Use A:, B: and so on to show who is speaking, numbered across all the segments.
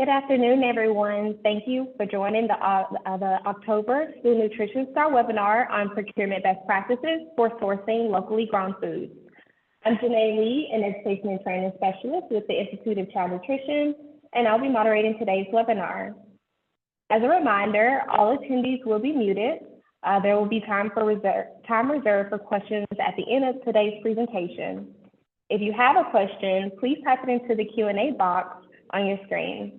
A: Good afternoon, everyone. Thank you for joining the October School Nutrition Star webinar on procurement best practices for sourcing locally grown foods. I'm Janae Lee, an Education and Training Specialist with the Institute of Child Nutrition, and I'll be moderating today's webinar. As a reminder, all attendees will be muted. There will be time reserved for questions at the end of today's presentation. If you have a question, please type it into the Q&A box on your screen.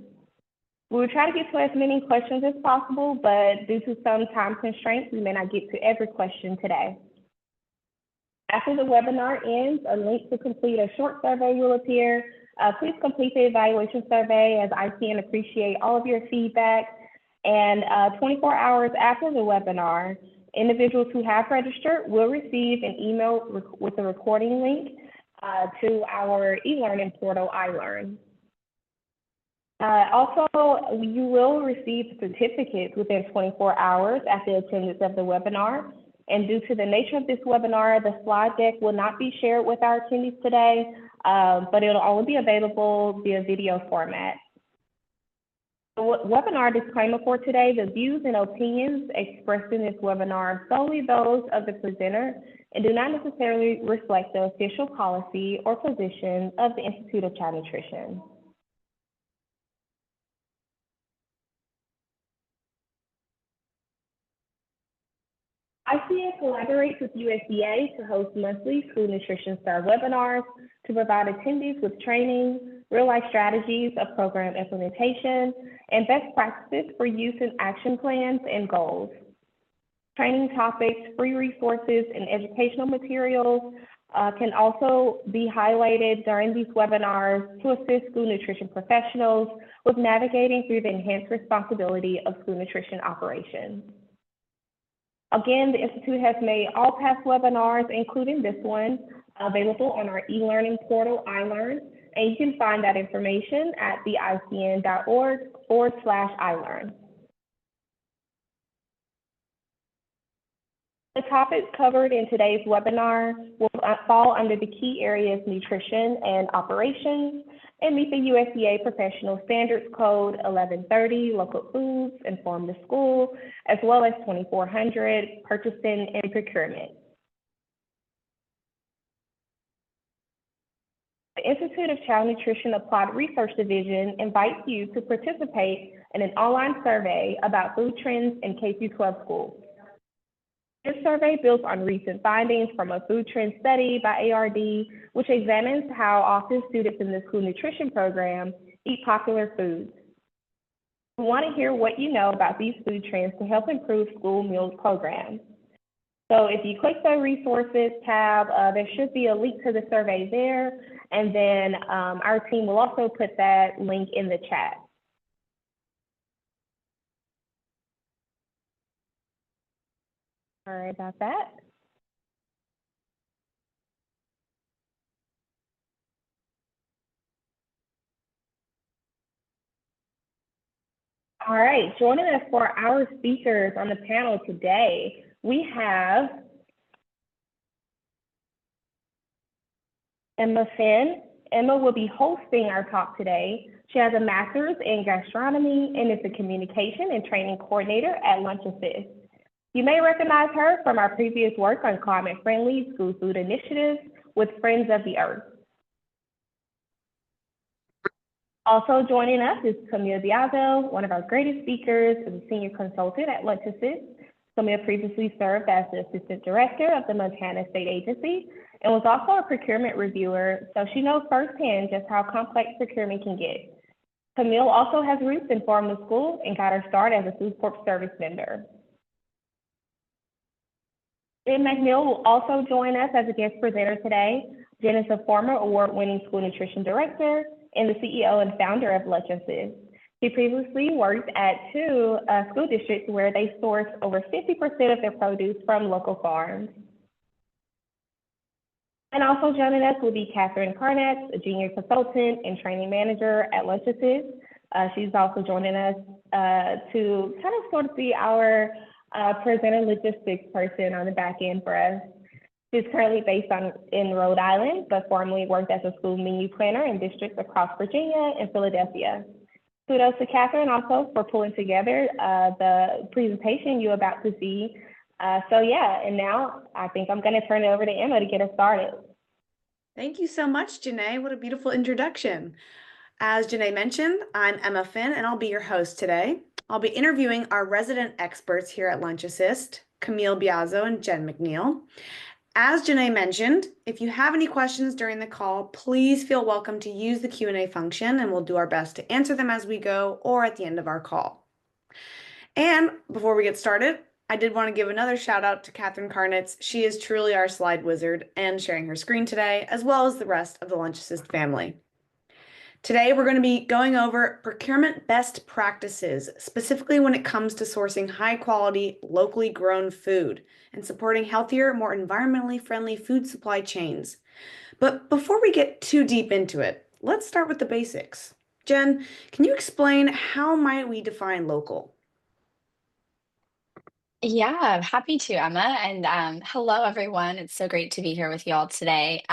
A: We will try to get to as many questions as possible, but due to some time constraints, we may not get to every question today. After the webinar ends, a link to complete a short survey will appear. Please complete the evaluation survey, as I see and appreciate all of your feedback. And 24 hours after the webinar, individuals who have registered will receive an email with a recording link to our e-learning portal, iLearn. Also, you will receive certificates within 24 hours after attendance of the webinar. And due to the nature of this webinar, the slide deck will not be shared with our attendees today, but it'll only be available via video format. The webinar disclaimer for today: the views and opinions expressed in this webinar are solely those of the presenter and do not necessarily reflect the official policy or position of the Institute of Child Nutrition. ICN collaborates with USDA to host monthly School Nutrition Star webinars to provide attendees with training, real-life strategies of program implementation, and best practices for use in action plans and goals. Training topics, free resources, and educational materials can also be highlighted during these webinars to assist school nutrition professionals with navigating through the enhanced responsibility of school nutrition operations. Again, the Institute has made all past webinars, including this one, available on our e-learning portal, iLearn, and you can find that information at theicn.org/iLearn. The topics covered in today's webinar will fall under the key areas nutrition and operations and meet the USDA Professional Standards Code 1130, Local Foods, Inform the School, as well as 2400, Purchasing and Procurement. The Institute of Child Nutrition Applied Research Division invites you to participate in an online survey about food trends in K-12 schools. This survey builds on recent findings from a food trend study by ARD, which examines how often students in the school nutrition program eat popular foods. We want to hear what you know about these food trends to help improve school meals programs. So if you click the resources tab, there should be a link to the survey there, and then our team will also put that link in the chat. Sorry about that. All right, joining us for our speakers on the panel today, we have Emma Finn. Emma will be hosting our talk today. She has a master's in gastronomy and is a communication and training coordinator at Lunch Assist. You may recognize her from our previous work on climate-friendly school food initiatives with Friends of the Earth. Also joining us is Camille Diazo, one of our greatest speakers, as a senior consultant at Lunch Assist. Camille previously served as the assistant director of the Montana State Agency and was also a procurement reviewer, so she knows firsthand just how complex procurement can get. Camille also has roots in Farm to School and got her start as a food corp service vendor. Jen McNeil will also join us as a guest presenter today. Jen is a former award-winning school nutrition director and the CEO and founder of Lunch Assist. She previously worked at two school districts where they source over 50% of their produce from local farms. And also joining us will be Catherine Carnett, a junior consultant and training manager at Lunch Assist. She's also joining us to kind of sort of be our presenter logistics person on the back end for us. She's currently based in Rhode Island, but formerly worked as a school menu planner in districts across Virginia and Philadelphia. Kudos to Catherine also for pulling together the presentation you're about to see. And now I think I'm going to turn it over to Emma to get us started.
B: Thank you so much, Janae. What a beautiful introduction. As Janae mentioned, I'm Emma Finn, and I'll be your host today. I'll be interviewing our resident experts here at Lunch Assist, Camille Biazzo and Jen McNeil. As Janae mentioned, if you have any questions during the call, please feel welcome to use the Q&A function, and we'll do our best to answer them as we go or at the end of our call. And before we get started, I did want to give another shout out to Catherine Karnitz. She is truly our slide wizard and sharing her screen today, as well as the rest of the Lunch Assist family. Today, we're going to be going over procurement best practices, specifically when it comes to sourcing high quality, locally grown food and supporting healthier, more environmentally friendly food supply chains. But before we get too deep into it, let's start with the basics. Jen, can you explain how might we define local?
C: Yeah, happy to, Emma. And hello, everyone. It's so great to be here with you all today.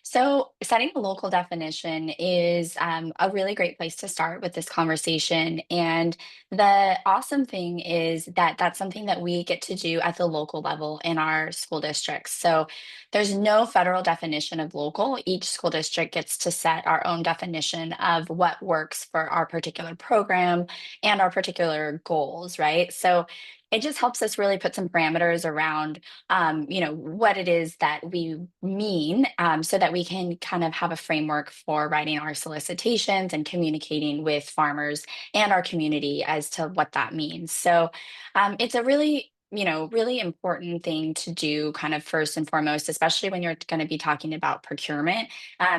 C: So, setting a local definition is a really great place to start with this conversation. And the awesome thing is that that's something that we get to do at the local level in our school districts. So, there's no federal definition of local. Each school district gets to set our own definition of what works for our particular program and our particular goals, right? So, it just helps us really put some parameters around what it is that we mean, so that we can kind of have a framework for writing our solicitations and communicating with farmers and our community as to what that means. So it's a really important thing to do kind of first and foremost, especially when you're going to be talking about procurement,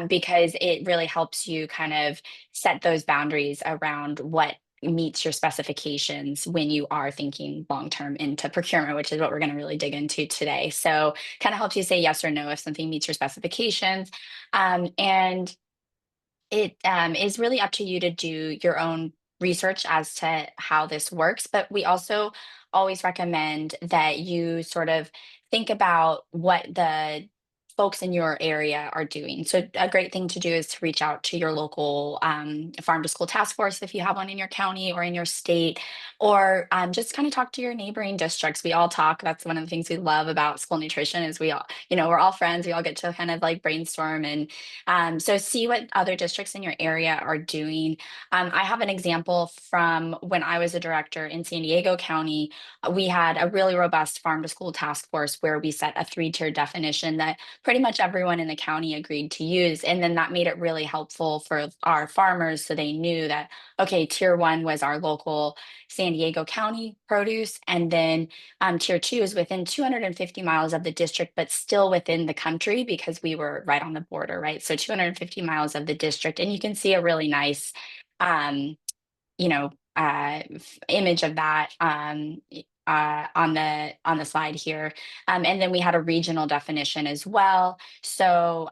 C: because it really helps you kind of set those boundaries around what meets your specifications when you are thinking long term into procurement, which is what we're going to really dig into today. So, kind of helps you say yes or no if something meets your specifications. And it is really up to you to do your own research as to how this works. But we also always recommend that you sort of think about what the folks in your area are doing. So a great thing to do is to reach out to your local farm to school task force if you have one in your county or in your state, or just kind of talk to your neighboring districts. We all talk. That's one of the things we love about school nutrition is we all, we're all friends. We all get to kind of like brainstorm and so see what other districts in your area are doing. I have an example from when I was a director in San Diego County. We had a really robust farm to school task force where we set a three-tier definition that pretty much everyone in the county agreed to use. And then that made it really helpful for our farmers so they knew that, okay, tier one was our local San Diego County produce. And then tier two is within 250 miles of the district, but still within the country because we were right on the border, right? So 250 miles of the district. And you can see a really nice, um, image of that on the slide here. And then we had a regional definition as well. So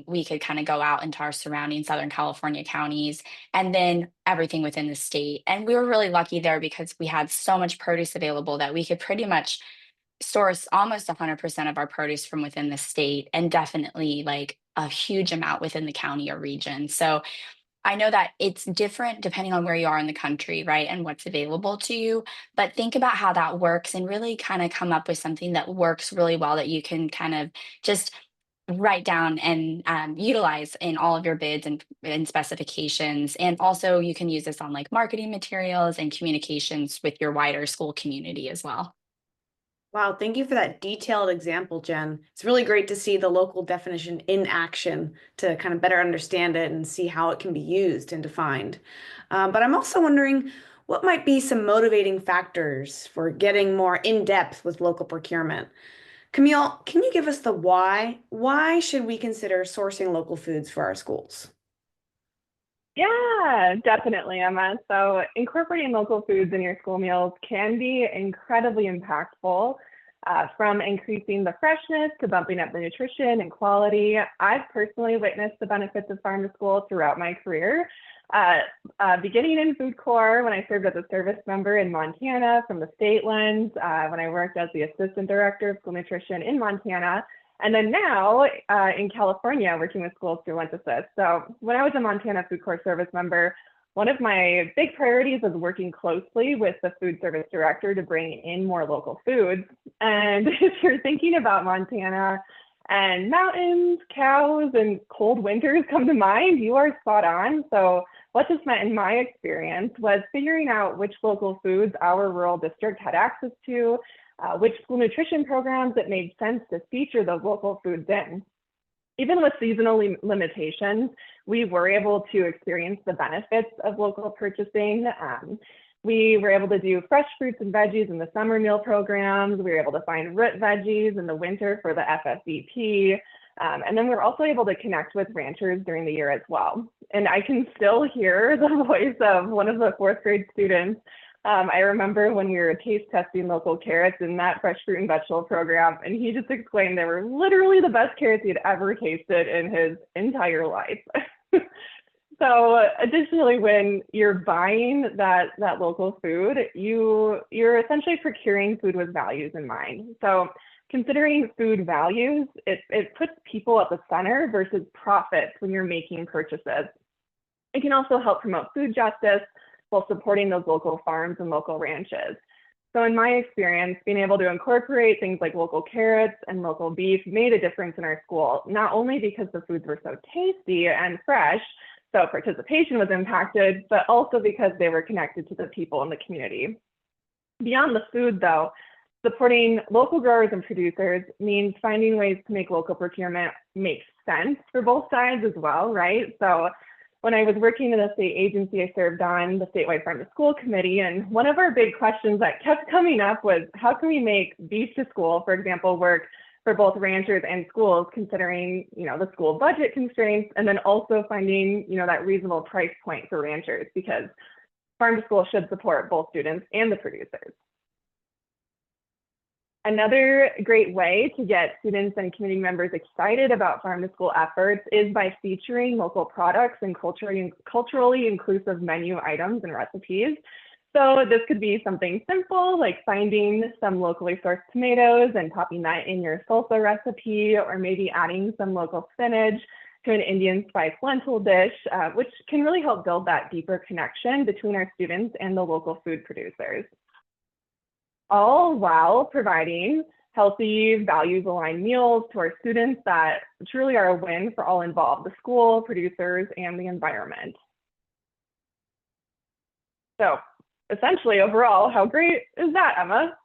C: we could kind of go out into our surrounding Southern California counties and then everything within the state. And we were really lucky there because we had so much produce available that we could pretty much source almost 100% of our produce from within the state and definitely like a huge amount within the county or region. So I know that it's different depending on where you are in the country, right? And what's available to you. But think about how that works and really kind of come up with something that works really well that you can kind of just write down and utilize in all of your bids and specifications. And also, you can use this on like marketing materials and communications with your wider school community as well.
B: Wow, thank you for that detailed example, Jen. It's really great to see the local definition in action to kind of better understand it and see how it can be used and defined. But I'm also wondering what might be some motivating factors for getting more in depth with local procurement. Camille, can you give us the why? Why should we consider sourcing local foods for our schools?
D: Yeah, definitely, Emma. So incorporating local foods in your school meals can be incredibly impactful, from increasing the freshness to bumping up the nutrition and quality. I've personally witnessed the benefits of farm to school throughout my career, beginning in food corps when I served as a service member in Montana from the state lens, when I worked as the assistant director of school nutrition in Montana. And then now in California, working with schools through Lunch Assist. So when I was a Montana Food Corps service member, one of my big priorities is working closely with the food service director to bring in more local foods. And if you're thinking about Montana and mountains, cows, and cold winters come to mind, you are spot on. So what this meant in my experience was figuring out which local foods our rural district had access to, which school nutrition programs it made sense to feature those local foods in. Even with seasonal limitations, we were able to experience the benefits of local purchasing. We were able to do fresh fruits and veggies in the summer meal programs. We were able to find root veggies in the winter for the FFVP. And then we were also able to connect with ranchers during the year as well. And I can still hear the voice of one of the fourth grade students. I remember when we were taste testing local carrots in that fresh fruit and vegetable program, and he just exclaimed they were literally the best carrots he'd ever tasted in his entire life. So additionally, when you're buying that local food, you're essentially procuring food with values in mind. So considering food values, it puts people at the center versus profits when you're making purchases. It can also help promote food justice while supporting those local farms and local ranches. So in my experience, being able to incorporate things like local carrots and local beef made a difference in our school, not only because the foods were so tasty and fresh, so participation was impacted, but also because they were connected to the people in the community. Beyond the food though, supporting local growers and producers means finding ways to make local procurement make sense for both sides as well, right? So when I was working in the state agency, I served on the statewide farm to school committee. And one of our big questions that kept coming up was, how can we make beef to school, for example, work for both ranchers and schools, considering, the school budget constraints, and then also finding, that reasonable price point for ranchers, because farm to school should support both students and the producers. Another great way to get students and community members excited about farm to school efforts is by featuring local products and culturally inclusive menu items and recipes. So this could be something simple like finding some locally sourced tomatoes and popping that in your salsa recipe, or maybe adding some local spinach to an Indian spice lentil dish, which can really help build that deeper connection between our students and the local food producers, all while providing healthy, values-aligned meals to our students that truly are a win for all involved, the school, producers, and the environment. So essentially, overall, how great is that, Emma?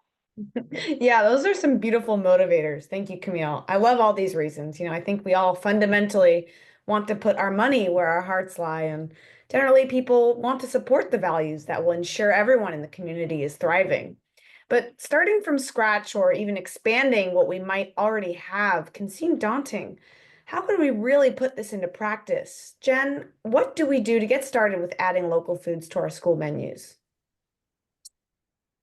B: Yeah, those are some beautiful motivators. Thank you, Camille. I love all these reasons. I think we all fundamentally want to put our money where our hearts lie, and generally people want to support the values that will ensure everyone in the community is thriving. But starting from scratch or even expanding what we might already have can seem daunting. How can we really put this into practice? Jen, what do we do to get started with adding local foods to our school menus?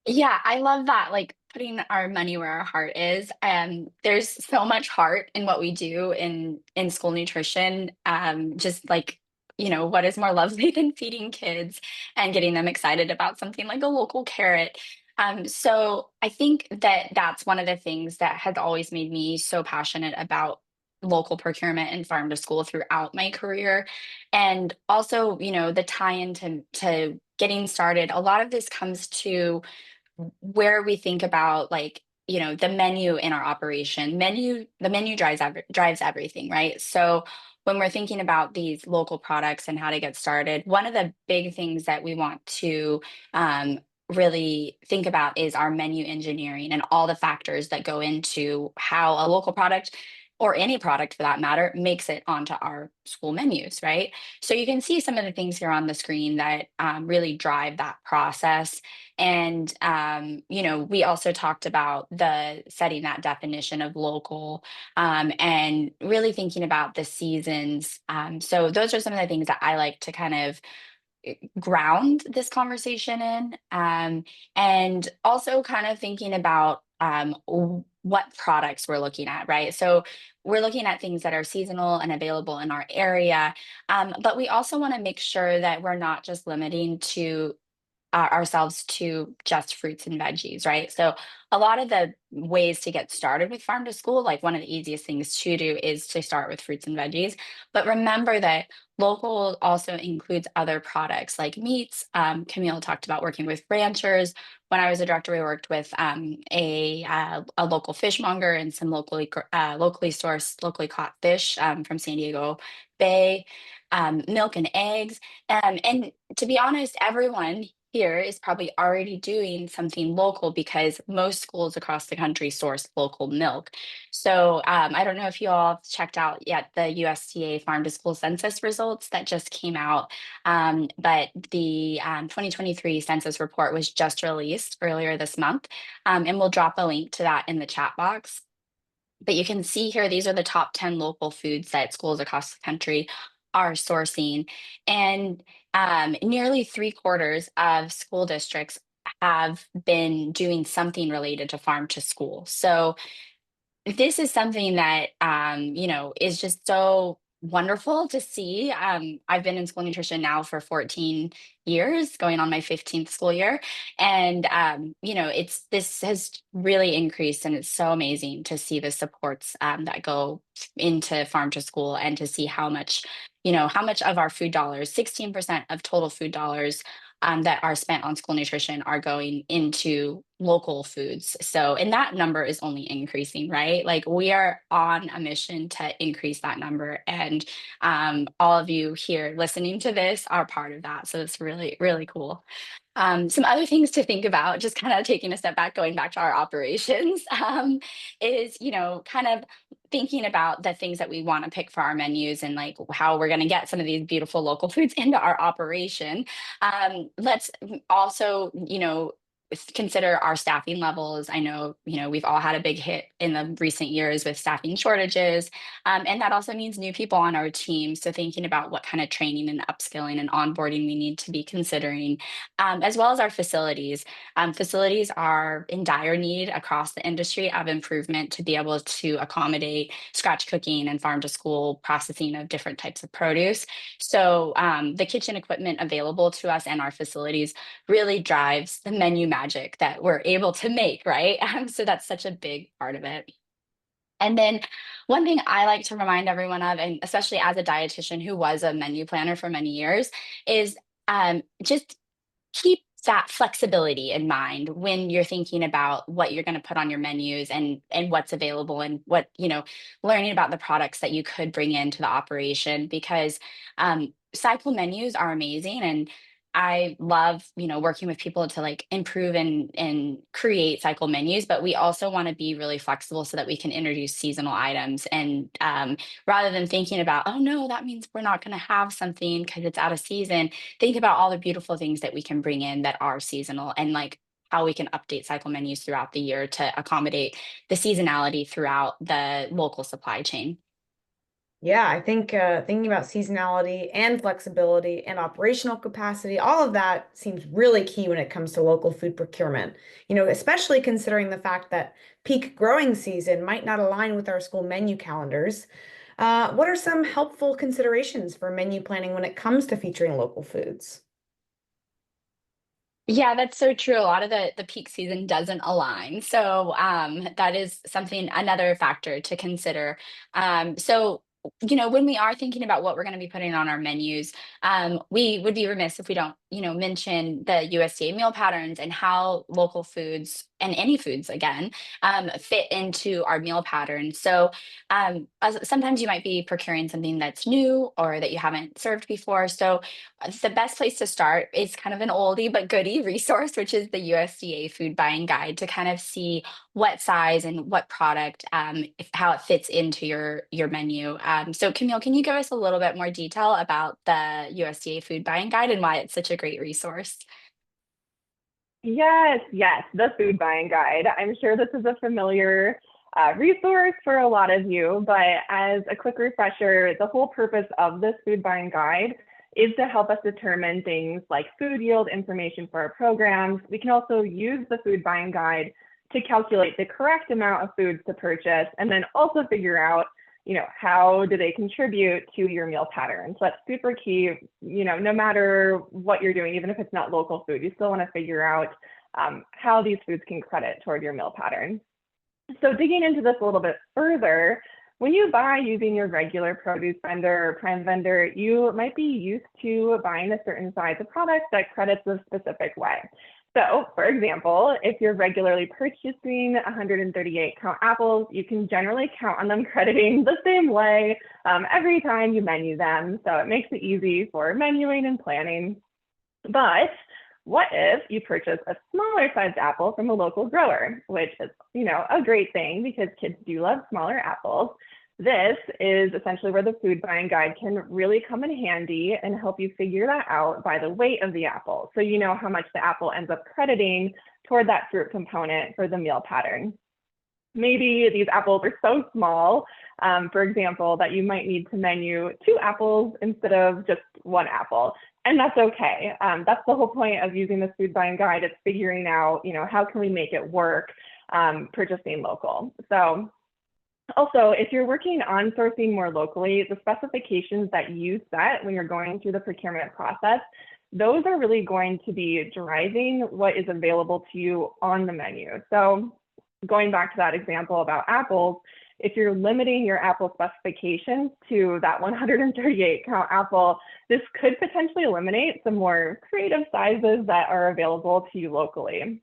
C: Yeah, I love that, like putting our money where our heart is. There's so much heart in what we do in school nutrition. Just like, what is more lovely than feeding kids and getting them excited about something like a local carrot? So I think that that's one of the things that has always made me so passionate about local procurement and farm to school throughout my career. And also, the tie into getting started. A lot of this comes to where we think about, like, the menu in our operation. The menu drives everything, right? So when we're thinking about these local products and how to get started, one of the big things that we want to really think about is our menu engineering and all the factors that go into how a local product, or any product for that matter, makes it onto our school menus, right? So you can see some of the things here on the screen that really drive that process. And, we also talked about the setting that definition of local, and really thinking about the seasons. So those are some of the things that I like to kind of ground this conversation in, and also kind of thinking about what products we're looking at, right? So we're looking at things that are seasonal and available in our area, but we also want to make sure that we're not just limiting to ourselves to just fruits and veggies, right? So a lot of the ways to get started with farm to school, like one of the easiest things to do is to start with fruits and veggies. But remember that local also includes other products like meats. Camille talked about working with ranchers. When I was a director, we worked with a local fishmonger and some locally sourced, locally caught fish from San Diego Bay, milk and eggs. And to be honest, everyone here is probably already doing something local because most schools across the country source local milk. So I don't know if you all have checked out yet the USDA Farm to School Census results that just came out, but the 2023 census report was just released earlier this month, and we'll drop a link to that in the chat box. But you can see here, these are the top 10 local foods that schools across the country are sourcing. And nearly 3/4 of school districts have been doing something related to farm to school. So this is something that is just so wonderful to see. I've been in school nutrition now for 14 years, going on my 15th school year, and it's this has really increased, and it's so amazing to see the supports that go into farm to school, and to see how much of our food dollars, 16% of total food dollars that are spent on school nutrition are going into local foods. So, and that number is only increasing, right? Like we are on a mission to increase that number. And all of you here listening to this are part of that. So it's really, really cool. Some other things to think about, just kind of taking a step back, going back to our operations, is, kind of thinking about the things that we want to pick for our menus and like how we're going to get some of these beautiful local foods into our operation. Let's also, consider our staffing levels. I know, we've all had a big hit in the recent years with staffing shortages. And that also means new people on our team. So thinking about what kind of training and upskilling and onboarding we need to be considering, as well as our facilities. Facilities are in dire need across the industry of improvement to be able to accommodate scratch cooking and farm to school processing of different types of produce. So the kitchen equipment available to us and our facilities really drives the menu magic that we're able to make, right? So that's such a big part of it. And then one thing I like to remind everyone of, and especially as a dietitian who was a menu planner for many years, is just keep that flexibility in mind when you're thinking about what you're going to put on your menus and what's available, and what, learning about the products that you could bring into the operation, because cycle menus are amazing, and I love, working with people to like improve and create cycle menus, but we also want to be really flexible so that we can introduce seasonal items. And rather than thinking about, oh no, that means we're not going to have something because it's out of season, think about all the beautiful things that we can bring in that are seasonal, and like how we can update cycle menus throughout the year to accommodate the seasonality throughout the local supply chain.
B: Yeah, I think thinking about seasonality and flexibility and operational capacity, all of that seems really key when it comes to local food procurement. Especially considering the fact that peak growing season might not align with our school menu calendars. What are some helpful considerations for menu planning when it comes to featuring local foods?
C: Yeah, that's so true. A lot of the peak season doesn't align. So that is another factor to consider. So when we are thinking about what we're going to be putting on our menus, we would be remiss if we don't, mention the USDA meal patterns and how local foods, and any foods again, fit into our meal pattern. So sometimes you might be procuring something that's new or that you haven't served before. So the best place to start is kind of an oldie but goodie resource, which is the USDA Food Buying Guide, to kind of see what size and what product, how it fits into your menu. So Camille, can you give us a little bit more detail about the USDA Food Buying Guide and why it's such a great resource?
D: Yes, yes, the food buying guide. I'm sure this is a familiar resource for a lot of you, but as a quick refresher, the whole purpose of this food buying guide is to help us determine things like food yield information for our programs. We can also use the food buying guide to calculate the correct amount of foods to purchase, and then also figure out how do they contribute to your meal pattern? So that's super key. No matter what you're doing, even if it's not local food, you still want to figure out how these foods can credit toward your meal pattern. So digging into this a little bit further, when you buy using your regular produce vendor or prime vendor, you might be used to buying a certain size of product that credits a specific way. So, for example, if you're regularly purchasing 138 count apples, you can generally count on them crediting the same way every time you menu them. So it makes it easy for menuing and planning. But what if you purchase a smaller sized apple from a local grower, which is, a great thing because kids do love smaller apples. This is essentially where the food buying guide can really come in handy and help you figure that out by the weight of the apple. So you know how much the apple ends up crediting toward that fruit component for the meal pattern. Maybe these apples are so small, for example, that you might need to menu 2 apples instead of just 1 apple. And that's okay. That's the whole point of using this food buying guide. It's figuring out, how can we make it work purchasing local. So also, if you're working on sourcing more locally, the specifications that you set when you're going through the procurement process, those are really going to be driving what is available to you on the menu. So going back to that example about apples, if you're limiting your apple specifications to that 138 count apple, this could potentially eliminate some more creative sizes that are available to you locally.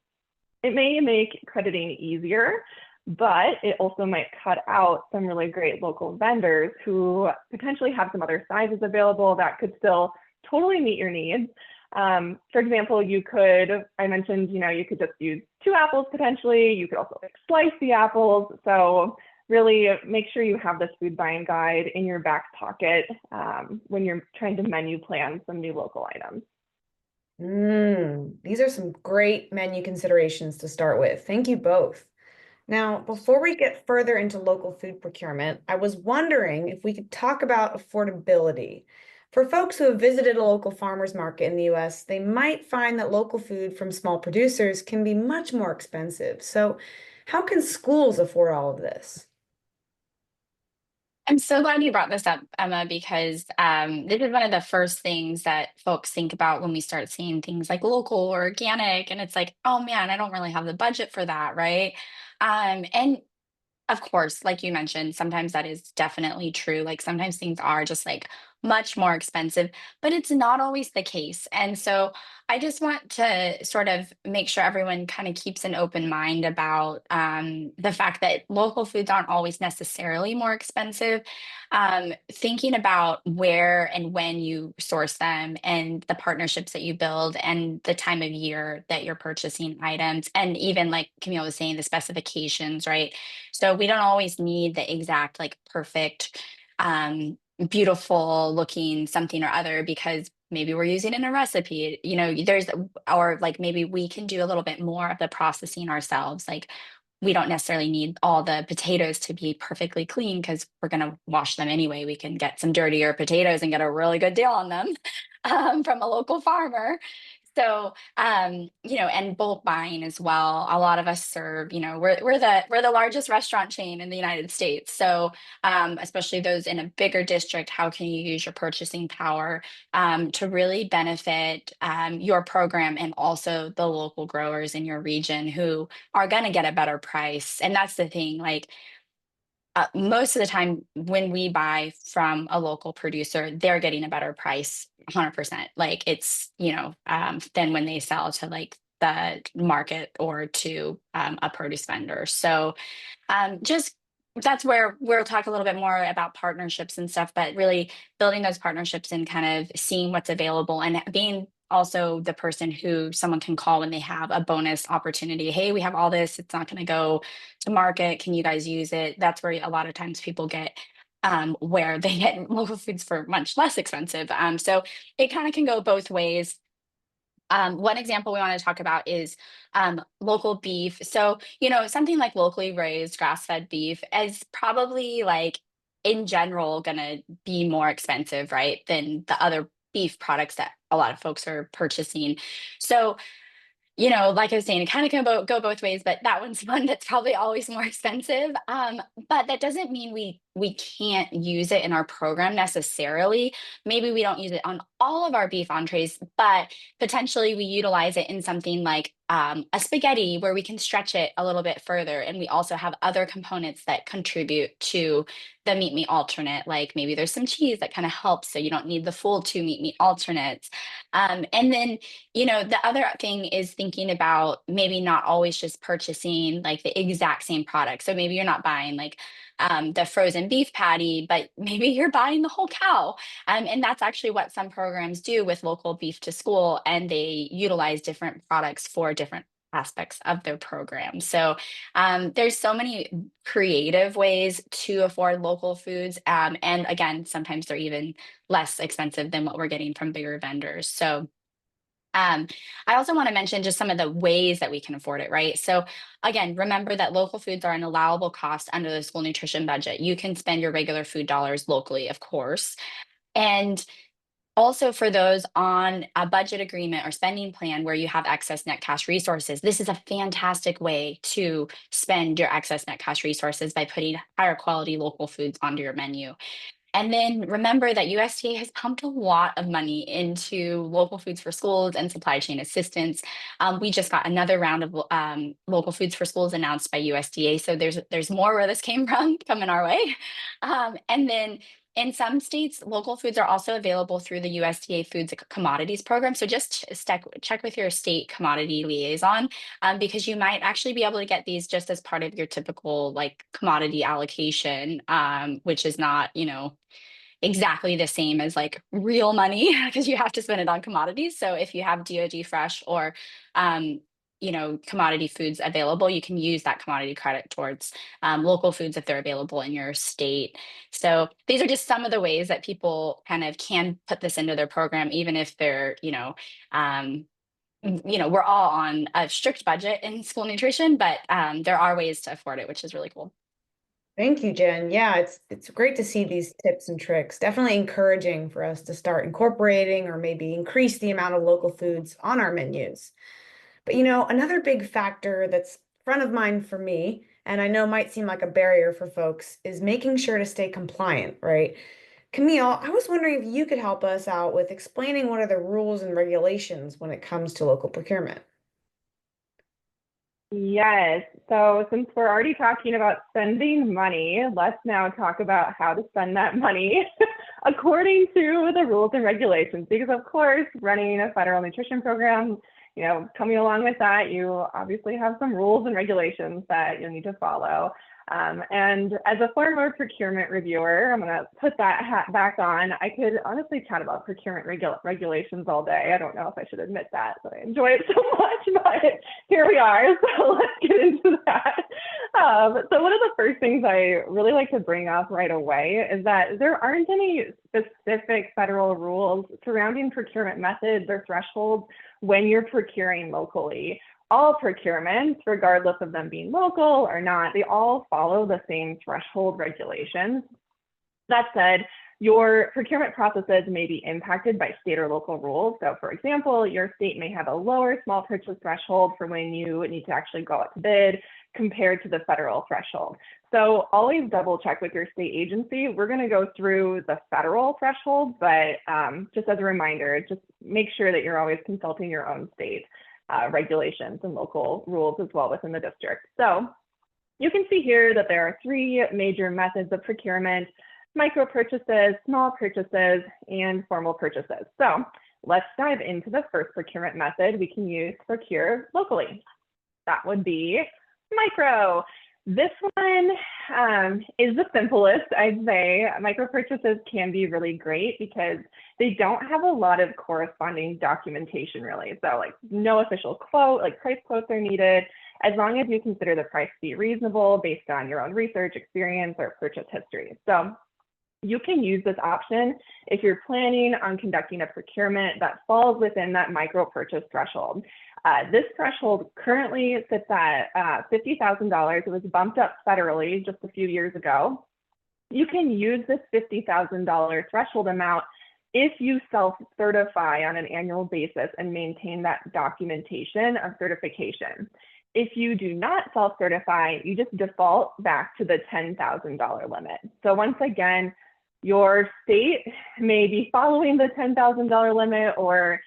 D: It may make crediting easier, but it also might cut out some really great local vendors who potentially have some other sizes available that could still totally meet your needs. For example, I mentioned, you could just use 2 apples potentially. You could also slice the apples. So really make sure you have this food buying guide in your back pocket when you're trying to menu plan some new local items.
B: These are some great menu considerations to start with. Thank you both. Now, before we get further into local food procurement, I was wondering if we could talk about affordability. For folks who have visited a local farmers market in the US, they might find that local food from small producers can be much more expensive. So how can schools afford all of this?
C: I'm so glad you brought this up, Emma, because this is one of the first things that folks think about when we start seeing things like local or organic. And it's like, oh man, I don't really have the budget for that, right? And of course, like you mentioned, sometimes that is definitely true. Like sometimes things are just like much more expensive, but it's not always the case. And so I just want to sort of make sure everyone kind of keeps an open mind about the fact that local foods aren't always necessarily more expensive. Thinking about where and when you source them and the partnerships that you build and the time of year that you're purchasing items, and even like Camille was saying, the specifications, right? So we don't always need the exact, like perfect, beautiful looking something or other because maybe we're using it in a recipe. Or like maybe we can do a little bit more of the processing ourselves. Like we don't necessarily need all the potatoes to be perfectly clean because we're going to wash them anyway. We can get some dirtier potatoes and get a really good deal on them from a local farmer. So, and bulk buying as well. A lot of us serve, we're the largest restaurant chain in the United States. So, especially those in a bigger district, how can you use your purchasing power to really benefit your program and also the local growers in your region who are going to get a better price? And that's the thing, like most of the time when we buy from a local producer, they're getting a better price 100%. Like it's, than when they sell to like the market or to a produce vendor. So just that's where we'll talk a little bit more about partnerships and stuff, but really building those partnerships and kind of seeing what's available and being also the person who someone can call when they have a bonus opportunity. Hey, we have all this. It's not going to go to market. Can you guys use it? That's where a lot of times people get where they get local foods for much less expensive. So it kind of can go both ways. One example we want to talk about is local beef. So, something like locally raised grass-fed beef is probably like in general going to be more expensive, right, than the other beef products that a lot of folks are purchasing. So, like I was saying, it kind of can go both ways, but that one's one that's probably always more expensive. But that doesn't mean we we can't use it in our program necessarily. Maybe we don't use it on all of our beef entrees, but potentially we utilize it in something like a spaghetti where we can stretch it a little bit further. And we also have other components that contribute to the meat alternate, like maybe there's some cheese that kind of helps, so you don't need the full two meat alternates. And then, the other thing is thinking about maybe not always just purchasing like the exact same product. So maybe you're not buying like the frozen beef patty, but maybe you're buying the whole cow. And that's actually what some programs do with local beef to school, and they utilize different products for different aspects of their program. So there's so many creative ways to afford local foods. And again, sometimes they're even less expensive than what we're getting from bigger vendors. So I also want to mention just some of the ways that we can afford it, right? So again, remember that local foods are an allowable cost under the school nutrition budget. You can spend your regular food dollars locally, of course. And also for those on a budget agreement or spending plan where you have excess net cash resources, this is a fantastic way to spend your excess net cash resources by putting higher quality local foods onto your menu. And then remember that USDA has pumped a lot of money into local foods for schools and supply chain assistance. We just got another round of local foods for schools announced by USDA. So there's more where this came from coming our way. And then in some states, local foods are also available through the USDA Foods Commodities Program. So just check with your state commodity liaison, because you might actually be able to get these just as part of your typical like commodity allocation, which is not, exactly the same as like real money because you have to spend it on commodities. So if you have DoD Fresh or commodity foods available, you can use that commodity credit towards local foods if they're available in your state. So these are just some of the ways that people kind of can put this into their program, even if they're, we're all on a strict budget in school nutrition, but there are ways to afford it, which is really cool.
B: Thank you, Jen. Yeah, it's great to see these tips and tricks. Definitely encouraging for us to start incorporating or maybe increase the amount of local foods on our menus. But another big factor that's front of mind for me, and I know might seem like a barrier for folks, is making sure to stay compliant, right? Camille, I was wondering if you could help us out with explaining what are the rules and regulations when it comes to local procurement.
D: Yes. So since we're already talking about spending money, let's now talk about how to spend that money according to the rules and regulations. Because of course, running a federal nutrition program, coming along with that, you obviously have some rules and regulations that you'll need to follow. And as a former procurement reviewer, I'm going to put that hat back on. I could honestly chat about procurement regulations all day. I don't know if I should admit that, but I enjoy it so much, but here we are. So let's get into that. So one of the first things I really like to bring up right away is that there aren't any specific federal rules surrounding procurement methods or thresholds when you're procuring locally. All procurements, regardless of them being local or not, they all follow the same threshold regulations. That said, your procurement processes may be impacted by state or local rules. So for example, your state may have a lower small purchase threshold for when you need to actually go out to bid compared to the federal threshold. So always double check with your state agency. We're going to go through the federal threshold, but just as a reminder, just make sure that you're always consulting your own state regulations and local rules as well within the district. So you can see here that there are three major methods of procurement: micro purchases, small purchases, and formal purchases. So let's dive into the first procurement method we can use to procure locally. That would be micro. This one is the simplest, I'd say. Micro purchases can be really great because they don't have a lot of corresponding documentation really. So like no official quote, like price quotes are needed, as long as you consider the price to be reasonable based on your own research, experience, or purchase history. So you can use this option if you're planning on conducting a procurement that falls within that micro purchase threshold. This threshold currently sits at $50,000. It was bumped up federally just a few years ago. You can use this $50,000 threshold amount if you self-certify on an annual basis and maintain that documentation of certification. If you do not self-certify, you just default back to the $10,000 limit. So once again, your state may be following the $10,000 limit, or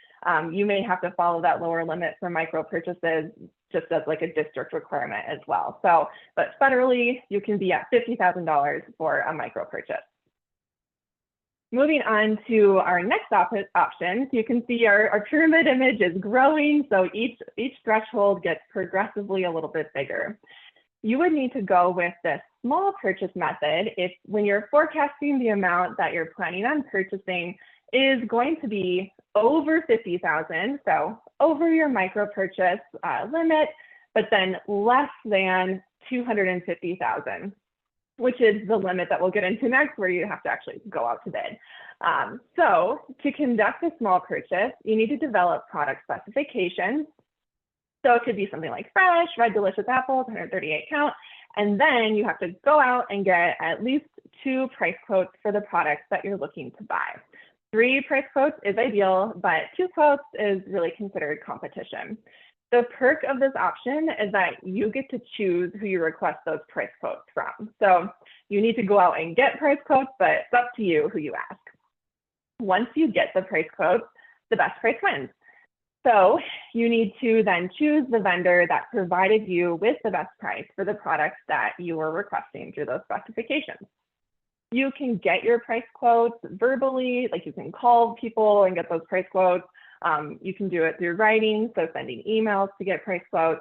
D: you may have to follow that lower limit for micro purchases, just as like a district requirement as well. So, but federally, you can be at $50,000 for a micro purchase. Moving on to our next option, you can see our pyramid image is growing, so each threshold gets progressively a little bit bigger. You would need to go with the small purchase method if when you're forecasting the amount that you're planning on purchasing is going to be over 50,000, so over your micro purchase limit, but then less than 250,000. Which is the limit that we'll get into next, where you have to actually go out to bid. So to conduct a small purchase, you need to develop product specifications. So it could be something like fresh, red delicious apples, 138 count, and then you have to go out and get at least 2 price quotes for the products that you're looking to buy. 3 price quotes is ideal, but 2 quotes is really considered competition. The perk of this option is that you get to choose who you request those price quotes from. So you need to go out and get price quotes, but it's up to you who you ask. Once you get the price quotes, the best price wins. So you need to then choose the vendor that provided you with the best price for the products that you were requesting through those specifications. You can get your price quotes verbally, like you can call people and get those price quotes. You can do it through writing, so sending emails to get price quotes.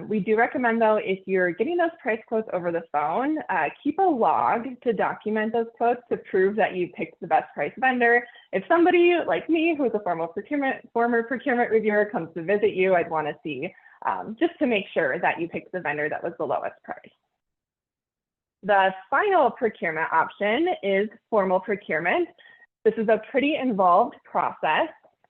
D: We do recommend, though, if you're getting those price quotes over the phone, keep a log to document those quotes to prove that you picked the best price vendor. If somebody like me, who is a former procurement reviewer, comes to visit you, I'd want to see just to make sure that you picked the vendor that was the lowest price. The final procurement option is formal procurement. This is a pretty involved process.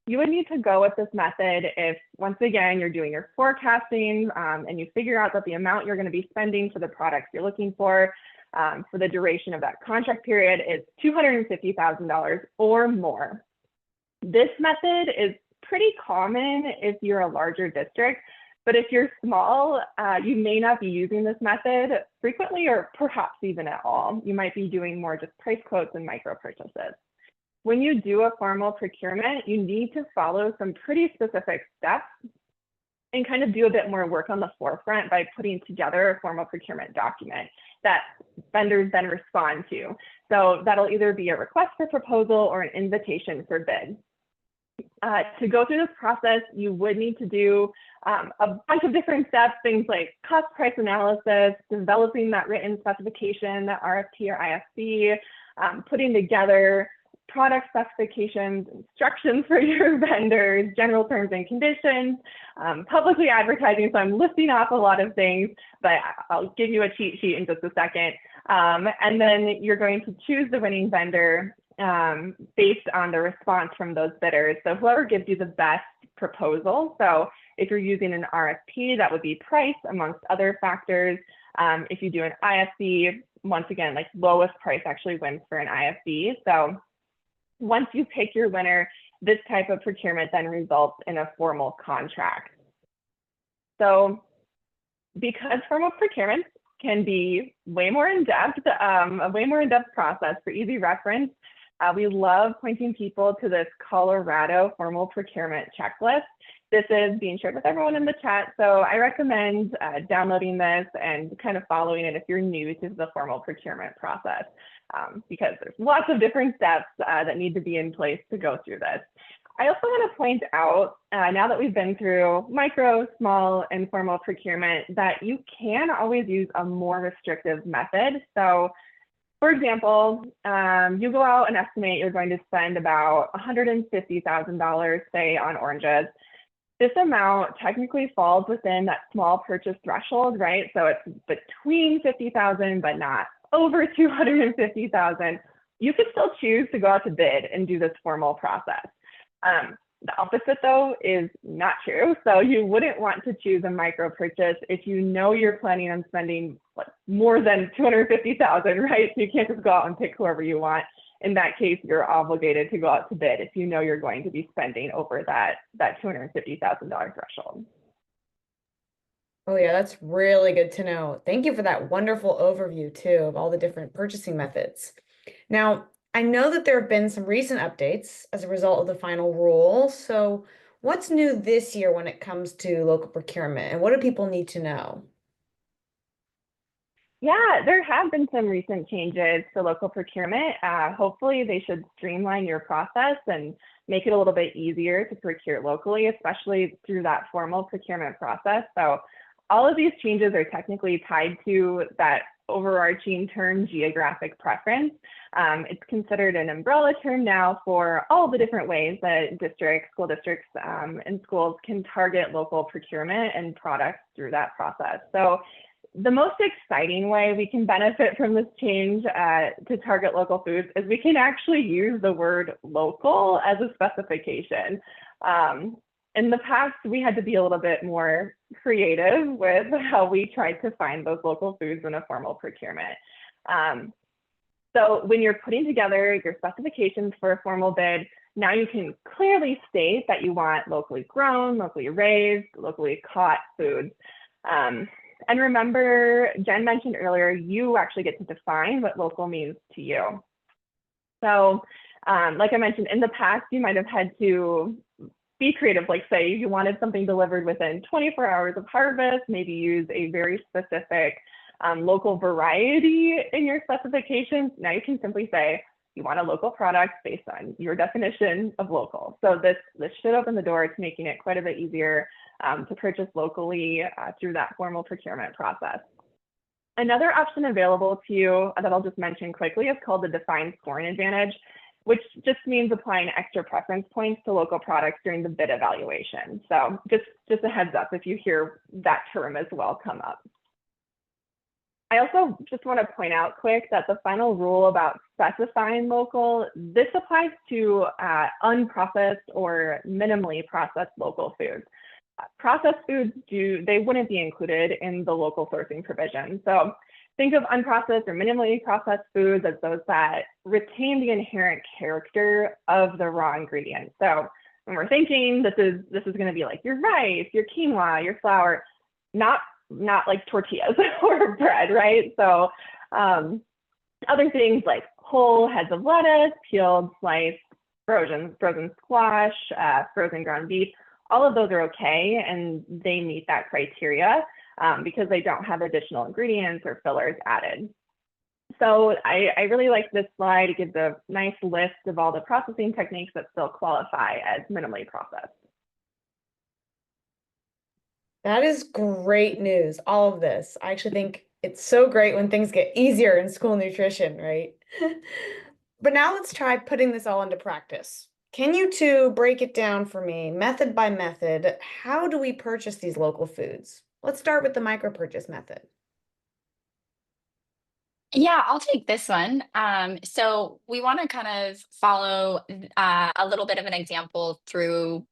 D: You would need to go with this method if, once again, you're doing your forecasting and you figure out that the amount you're going to be spending for the products you're looking for the duration of that contract period is $250,000 or more. This method is pretty common if you're a larger district, but if you're small, you may not be using this method frequently or perhaps even at all. You might be doing more just price quotes and micro purchases. When you do a formal procurement, you need to follow some pretty specific steps and kind of do a bit more work on the forefront by putting together a formal procurement document that vendors then respond to. So that'll either be a request for proposal or an invitation for bid. To go through this process, you would need to do a bunch of different steps, things like cost price analysis, developing that written specification, that RFP or IFC, putting together product specifications, instructions for your vendors, general terms and conditions, publicly advertising. So I'm listing off a lot of things, but I'll give you a cheat sheet in just a second. And then you're going to choose the winning vendor based on the response from those bidders. So whoever gives you the best proposal. So if you're using an RFP, that would be price amongst other factors. If you do an IFC, once again, like lowest price actually wins for an IFC. So once you pick your winner, this type of procurement then results in a formal contract. So because formal procurement can be way more in-depth, a way more in-depth process, for easy reference, we love pointing people to this Colorado formal procurement checklist. This is being shared with everyone in the chat, so I recommend downloading this and kind of following it if you're new to the formal procurement process, because there's lots of different steps that need to be in place to go through this. I also want to point out, now that we've been through micro, small, and formal procurement, that you can always use a more restrictive method. So for example, you go out and estimate you're going to spend about $150,000, say, on oranges. This amount technically falls within that small purchase threshold, right? So it's between 50,000, but not over 250,000. You could still choose to go out to bid and do this formal process. The opposite, though, is not true. So you wouldn't want to choose a micro purchase if you know you're planning on spending more than 250,000, right? So you can't just go out and pick whoever you want. In that case, you're obligated to go out to bid if you know you're going to be spending over that $250,000 threshold.
B: Oh yeah, that's really good to know. Thank you for that wonderful overview too of all the different purchasing methods. Now, I know that there have been some recent updates as a result of the final rule. So what's new this year when it comes to local procurement, and what do people need to know?
D: Yeah, there have been some recent changes to local procurement. Hopefully, they should streamline your process and make it a little bit easier to procure locally, especially through that formal procurement process. So, all of these changes are technically tied to that overarching term geographic preference. It's considered an umbrella term now for all the different ways that districts, school districts, and schools can target local procurement and products through that process. So, the most exciting way we can benefit from this change to target local foods is we can actually use the word local as a specification. In the past, we had to be a little bit more creative with how we tried to find those local foods in a formal procurement. So when you're putting together your specifications for a formal bid, now you can clearly state that you want locally grown, locally raised, locally caught foods. And remember, Jen mentioned earlier, you actually get to define what local means to you. So like I mentioned, in the past, you might have had to be creative, like say you wanted something delivered within 24 hours of harvest, maybe use a very specific local variety in your specifications. Now you can simply say you want a local product based on your definition of local. So this should open the door to making it quite a bit easier to purchase locally through that formal procurement process. Another option available to you that I'll just mention quickly is called the defined scoring advantage, which just means applying extra preference points to local products during the bid evaluation. So just a heads up if you hear that term as well come up. I also just want to point out quick that the final rule about specifying local, this applies to unprocessed or minimally processed local foods. Processed foods they wouldn't be included in the local sourcing provision. So think of unprocessed or minimally processed foods as those that retain the inherent character of the raw ingredients. So when we're thinking this is going to be like your rice, your quinoa, your flour, not like tortillas or bread, right? So other things like whole heads of lettuce, peeled, sliced, frozen squash, frozen ground beef, all of those are okay, and they meet that criteria because they don't have additional ingredients or fillers added. So I really like this slide. It gives a nice list of all the processing techniques that still qualify as minimally processed.
B: That is great news, all of this. I actually think it's so great when things get easier in school nutrition, right? But now let's try putting this all into practice. Can you two break it down for me, method by method? How do we purchase these local foods? Let's start with the micro purchase method.
C: Yeah, I'll take this one. So we want to kind of follow a little bit of an example through,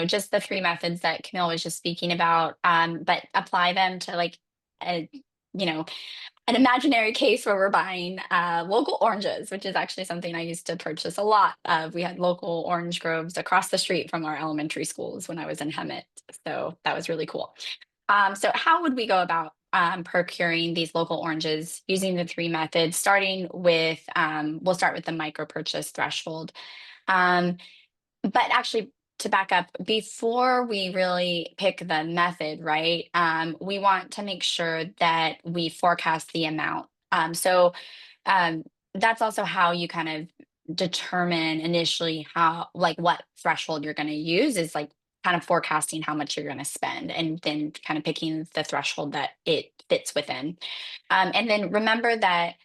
C: just the three methods that Camille was just speaking about, but apply them to like, a, you know, an imaginary case where we're buying local oranges, which is actually something I used to purchase a lot of. We had local orange groves across the street from our elementary schools when I was in Hemet. So that was really cool. So how would we go about procuring these local oranges using the three methods, starting with, we'll start with the micro purchase threshold. Um, but actually, to back up, before we really pick the method, right, we want to make sure that we forecast the amount. So um, that's also how you kind of determine initially what threshold you're going to use is like kind of forecasting how much you're going to spend and then kind of picking the threshold that it fits within. And then remember that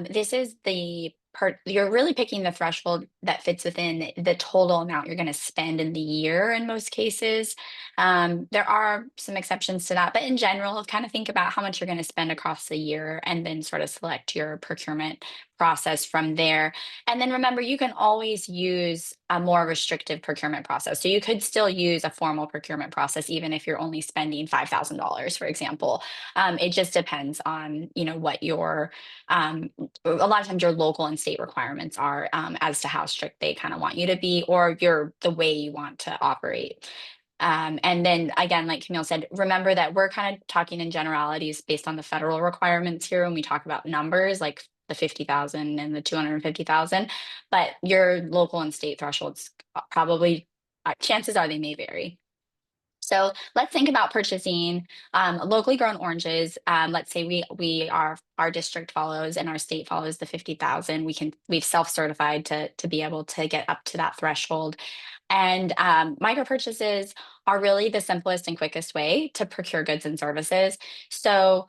C: this is the part, you're really picking the threshold that fits within the total amount you're going to spend in the year in most cases. There are some exceptions to that, but in general, kind of think about how much you're going to spend across the year and then sort of select your procurement process from there. And then remember, you can always use a more restrictive procurement process. So you could still use a formal procurement process, even if you're only spending $5,000, for example. It just depends on, what your, a lot of times your local and state requirements are as to how strict they kind of want you to be, or the way you want to operate. And then again, like Camille said, remember that we're kind of talking in generalities based on the federal requirements here when we talk about numbers like the 50,000 and the 250,000, but your local and state thresholds probably, chances are they may vary. So let's think about purchasing locally grown oranges. Let's say our district follows and our state follows the 50,000. We've self-certified to be able to get up to that threshold. And micro purchases are really the simplest and quickest way to procure goods and services. So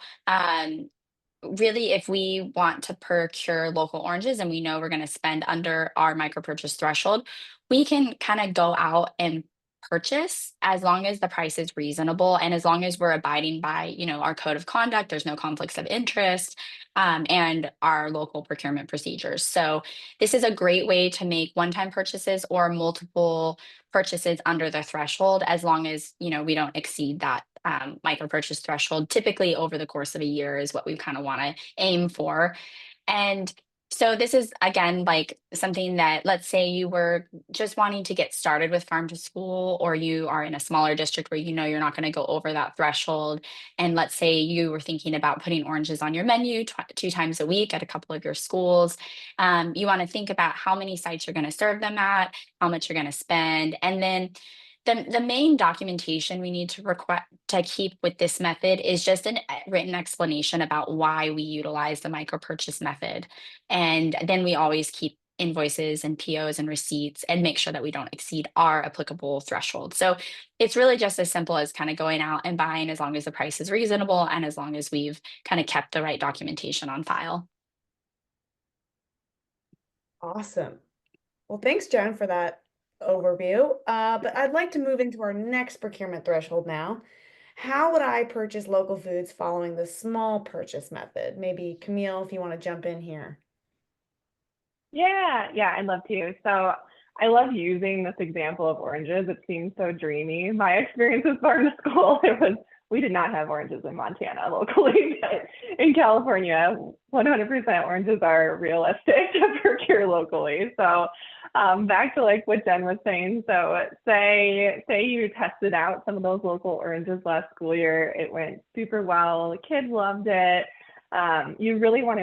C: really, if we want to procure local oranges and we know we're going to spend under our micro purchase threshold, we can kind of go out and purchase as long as the price is reasonable and as long as we're abiding by, our code of conduct, there's no conflicts of interest, and our local procurement procedures. So this is a great way to make one-time purchases or multiple purchases under the threshold as long as, we don't exceed that micro purchase threshold. Typically over the course of a year is what we kind of want to aim for. And so this is again like something that, let's say you were just wanting to get started with farm to school, or you are in a smaller district where you're not going to go over that threshold. And let's say you were thinking about putting oranges on your menu 2 times a week at a couple of your schools. You want to think about how many sites you're going to serve them at, how much you're going to spend, and then the main documentation we need to keep with this method is just a written explanation about why we utilize the micro purchase method. And then we always keep invoices and POs and receipts and make sure that we don't exceed our applicable threshold. So it's really just as simple as kind of going out and buying as long as the price is reasonable and as long as we've kind of kept the right documentation on file.
B: Awesome. Well, thanks, Jen, for that overview. But I'd like to move into our next procurement threshold now. How would I purchase local foods following the small purchase method? Maybe Camille, if you want to jump in here.
D: Yeah, I'd love to. So I love using this example of oranges. It seems so dreamy. My experience with farm to school, we did not have oranges in Montana locally, but in California, 100% oranges are realistic to procure locally. So back to like what Jen was saying. So say you tested out some of those local oranges last school year. It went super well. The kids loved it. You decide you really want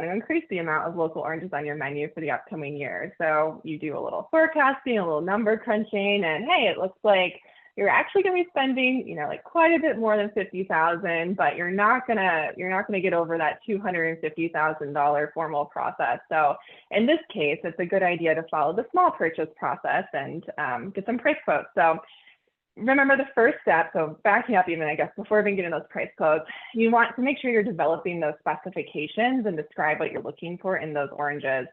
D: to increase the amount of local oranges on your menu for the upcoming year. So you do a little forecasting, a little number crunching, and hey, it looks like you're actually going to be spending, like quite a bit more than 50,000, but you're not gonna get over that $250,000 formal process. So in this case, it's a good idea to follow the small purchase process and get some price quotes. So remember the first step, so backing up even, I guess, before even getting those price quotes, you want to make sure you're developing those specifications and describe what you're looking for in those oranges.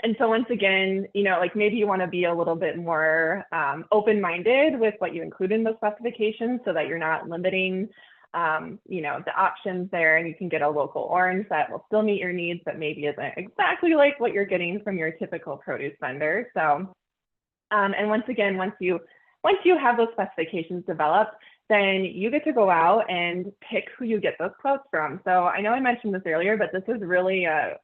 D: And so once again, like maybe you want to be a little bit more open-minded with what you include in those specifications so that you're not limiting, the options there, and you can get a local orange that will still meet your needs, but maybe isn't exactly like what you're getting from your typical produce vendor. So, and once again, once you have those specifications developed, then you get to go out and pick who you get those quotes from. So I know I mentioned this earlier, but this is really a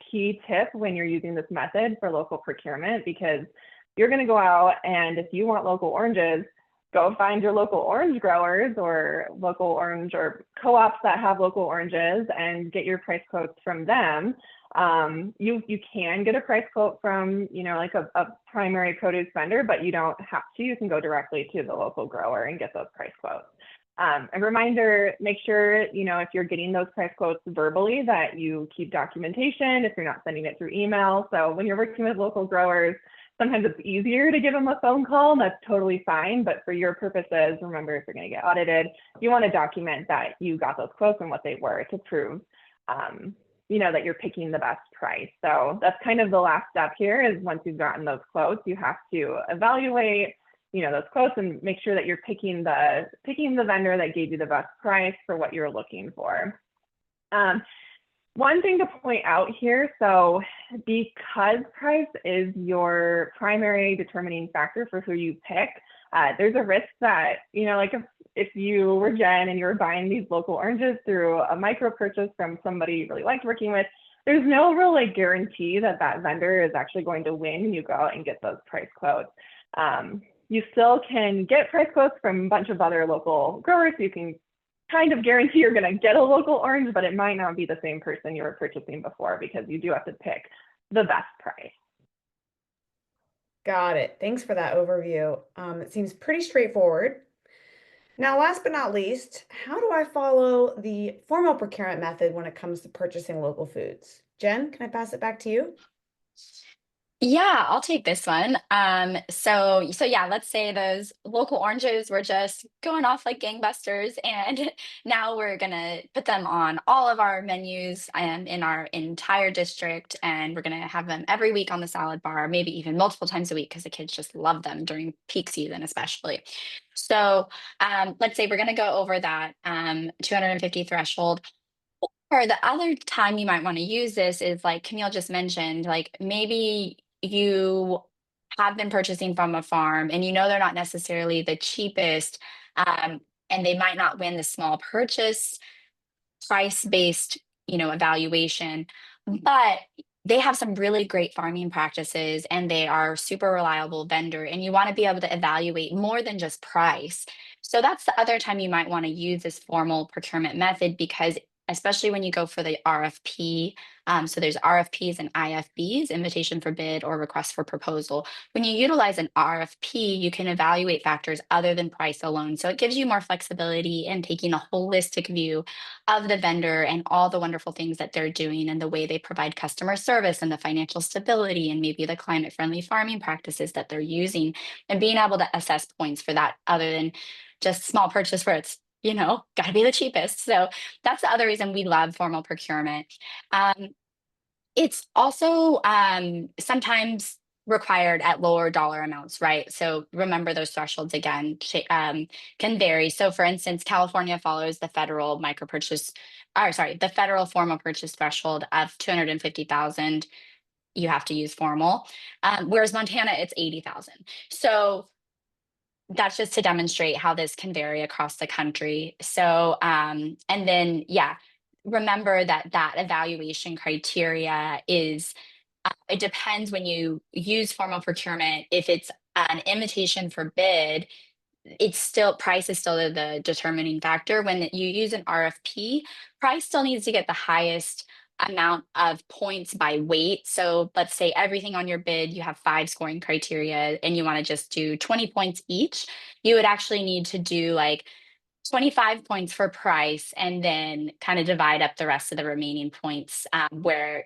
D: key tip when you're using this method for local procurement, because you're going to go out and if you want local oranges, go find your local orange growers or local orange or co-ops that have local oranges and get your price quotes from them. You can get a price quote from, like a primary produce vendor, but you don't have to. You can go directly to the local grower and get those price quotes. A reminder, make sure, if you're getting those price quotes verbally, that you keep documentation if you're not sending it through email. So when you're working with local growers, sometimes it's easier to give them a phone call, and that's totally fine. But for your purposes, remember, if you're going to get audited, you want to document that you got those quotes and what they were to prove that you're picking the best price. So that's kind of the last step here, is once you've gotten those quotes, you have to evaluate, those quotes and make sure that you're picking the vendor that gave you the best price for what you're looking for. One thing to point out here, so because price is your primary determining factor for who you pick, there's a risk that, like if you were Jen and you were buying these local oranges through a micro purchase from somebody you really liked working with, there's no real guarantee that vendor is actually going to win and you go out and get those price quotes. you still can get price quotes from a bunch of other local growers. You can kind of guarantee you're going to get a local orange, but it might not be the same person you were purchasing before because you do have to pick the best price.
B: Got it. Thanks for that overview. It seems pretty straightforward. Now, last but not least, how do I follow the formal procurement method when it comes to purchasing local foods? Jen, can I pass it back to you?
C: Yeah, I'll take this one. So yeah, let's say those local oranges were just going off like gangbusters, and now we're gonna put them on all of our menus in our entire district, and we're gonna have them every week on the salad bar, maybe even multiple times a week because the kids just love them during peak season, especially. So let's say we're gonna go over that 250 threshold. Or the other time you might want to use this is like Camille just mentioned, like maybe you have been purchasing from a farm and you know they're not necessarily the cheapest, um, and they might not win the small purchase price-based, evaluation, but they have some really great farming practices and they are super reliable vendor and you want to be able to evaluate more than just price. So that's the other time you might want to use this formal procurement method because especially when you go for the RFP, so there's RFPs and IFBs, invitation for bid or request for proposal. When you utilize an RFP, you can evaluate factors other than price alone. So it gives you more flexibility in taking a holistic view of the vendor and all the wonderful things that they're doing and the way they provide customer service and the financial stability and maybe the climate friendly farming practices that they're using and being able to assess points for that other than just small purchase where it's got to be the cheapest. So that's the other reason we love formal procurement. It's also sometimes required at lower dollar amounts, right? So remember those thresholds again can vary. So for instance, California follows the federal the federal formal purchase threshold of 250,000. You have to use formal, whereas Montana it's 80,000. So that's just to demonstrate how this can vary across the country. So, and then, yeah, remember that evaluation criteria is, it depends when you use formal procurement. If it's an invitation for bid, it's still price is still the determining factor. When you use an RFP, price still needs to get the highest amount of points by weight. So let's say everything on your bid, you have 5 scoring criteria and you want to just do 20 points each. You would actually need to do like 25 points for price and then kind of divide up the rest of the remaining points, where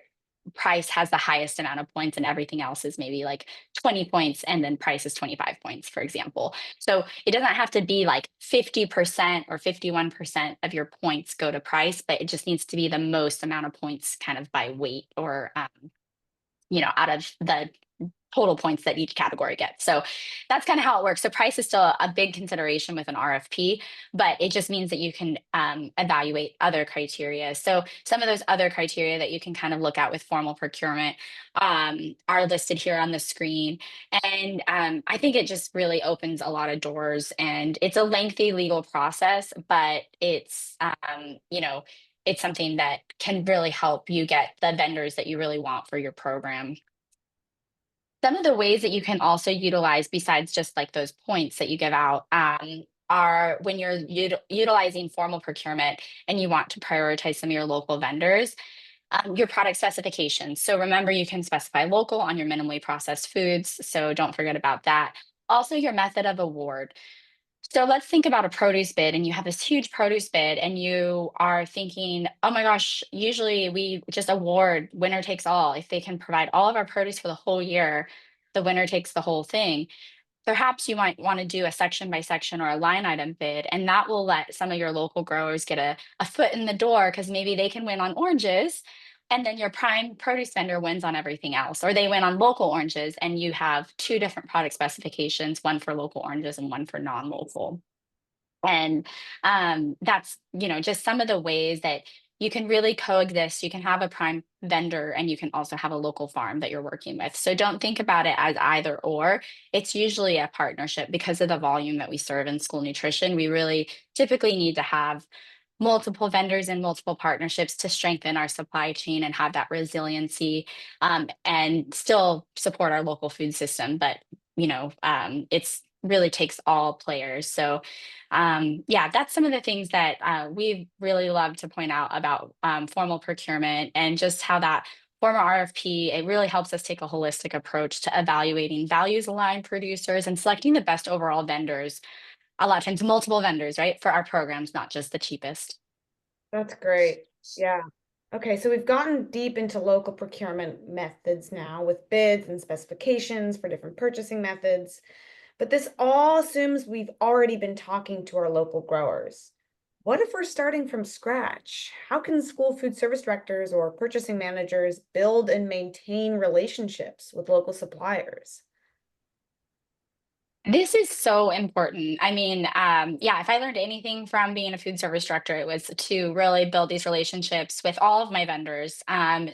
C: price has the highest amount of points and everything else is maybe like 20 points and then price is 25 points, for example. So it doesn't have to be like 50% or 51% of your points go to price, but it just needs to be the most amount of points kind of by weight or out of the total points that each category gets. So that's kind of how it works. So price is still a big consideration with an RFP, but it just means that you can evaluate other criteria. So some of those other criteria that you can kind of look at with formal procurement are listed here on the screen. And I think it just really opens a lot of doors and it's a lengthy legal process, but it's something that can really help you get the vendors that you really want for your program. Some of the ways that you can also utilize besides just like those points that you give out are when you're utilizing formal procurement and you want to prioritize some of your local vendors, your product specifications. So remember, you can specify local on your minimally processed foods. So don't forget about that. Also, your method of award. So let's think about a produce bid and you have this huge produce bid and you are thinking, oh my gosh, usually we just award winner takes all. If they can provide all of our produce for the whole year, the winner takes the whole thing. Perhaps you might want to do a section by section or a line item bid, and that will let some of your local growers get a foot in the door because maybe they can win on oranges and then your prime produce vendor wins on everything else, or they win on local oranges and you have 2 different product specifications, one for local oranges and one for non-local. And that's just some of the ways that you can really coexist. You can have a prime vendor and you can also have a local farm that you're working with. So don't think about it as either or. It's usually a partnership because of the volume that we serve in school nutrition. We really typically need to have multiple vendors and multiple partnerships to strengthen our supply chain and have that resiliency, and still support our local food system. But it's really takes all players. So yeah, that's some of the things that we really love to point out about formal procurement, and just how that former RFP, it really helps us take a holistic approach to evaluating values aligned producers and selecting the best overall vendors, a lot of times multiple vendors, right, for our programs, not just the cheapest.
B: That's great. Yeah. Okay, so we've gotten deep into local procurement methods now with bids and specifications for different purchasing methods, but this all assumes we've already been talking to our local growers. What if we're starting from scratch? How can school food service directors or purchasing managers build and maintain relationships with local suppliers?
C: This is so important. I mean, yeah, if I learned anything from being a food service director, it was to really build these relationships with all of my vendors.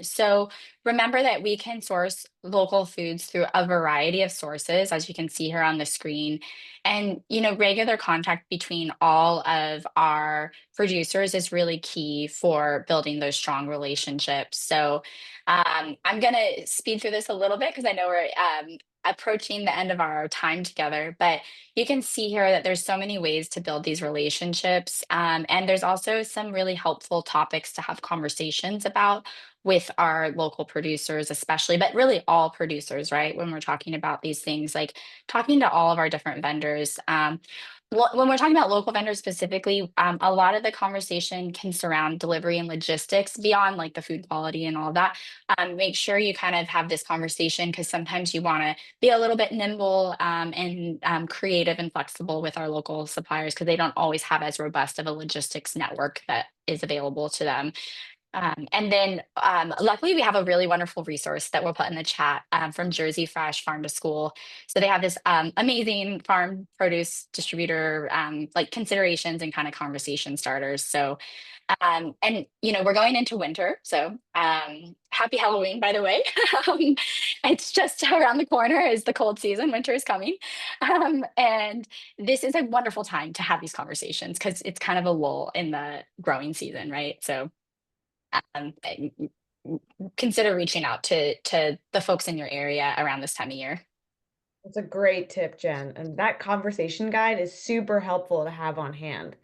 C: So remember that we can source local foods through a variety of sources, as you can see here on the screen. And, regular contact between all of our producers is really key for building those strong relationships. So I'm going to speed through this a little bit because I know we're approaching the end of our time together, but you can see here that there's so many ways to build these relationships. And there's also some really helpful topics to have conversations about with our local producers, especially, but really all producers, right? When we're talking about these things, like talking to all of our different vendors. When we're talking about local vendors specifically, a lot of the conversation can surround delivery and logistics beyond like the food quality and all of that. Make sure you kind of have this conversation, because sometimes you want to be a little bit nimble and creative and flexible with our local suppliers, because they don't always have as robust of a logistics network that is available to them. And then luckily we have a really wonderful resource that we'll put in the chat from Jersey Fresh Farm to School. So they have this amazing farm produce distributor like considerations and kind of conversation starters. So and we're going into winter, so happy Halloween, by the way. It's just around the corner, is the cold season. Winter is coming, and this is a wonderful time to have these conversations, because it's kind of a lull in the growing season, right? So and consider reaching out to the folks in your area around this time of year.
B: That's a great tip, Jen. And that conversation guide is super helpful to have on hand.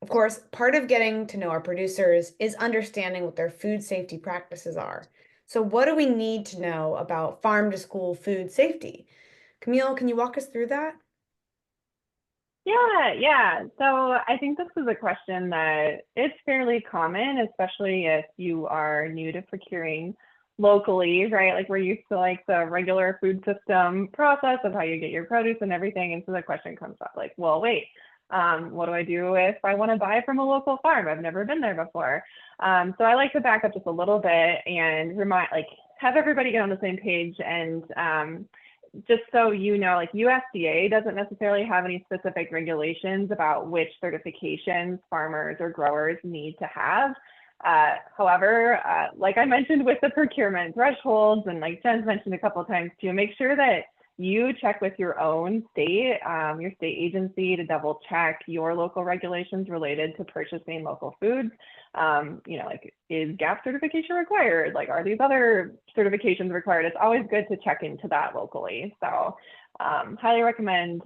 B: Of course, part of getting to know our producers is understanding what their food safety practices are. So what do we need to know about farm to school food safety? Camille, can you walk us through that?
D: Yeah. So I think this is a question that it's fairly common, especially if you are new to procuring locally, right? Like we're used to like the regular food system process of how you get your produce and everything. And so the question comes up like, well, wait, what do I do if I want to buy from a local farm? I've never been there before. So I like to back up just a little bit and have everybody get on the same page. And just so you know, like USDA doesn't necessarily have any specific regulations about which certifications farmers or growers need to have. However, like I mentioned with the procurement thresholds, and like Jen's mentioned a couple of times too, make sure that you check with your own state, your state agency, to double check your local regulations related to purchasing local foods. Like, is GAP certification required? Like, are these other certifications required? It's always good to check into that locally. So highly recommend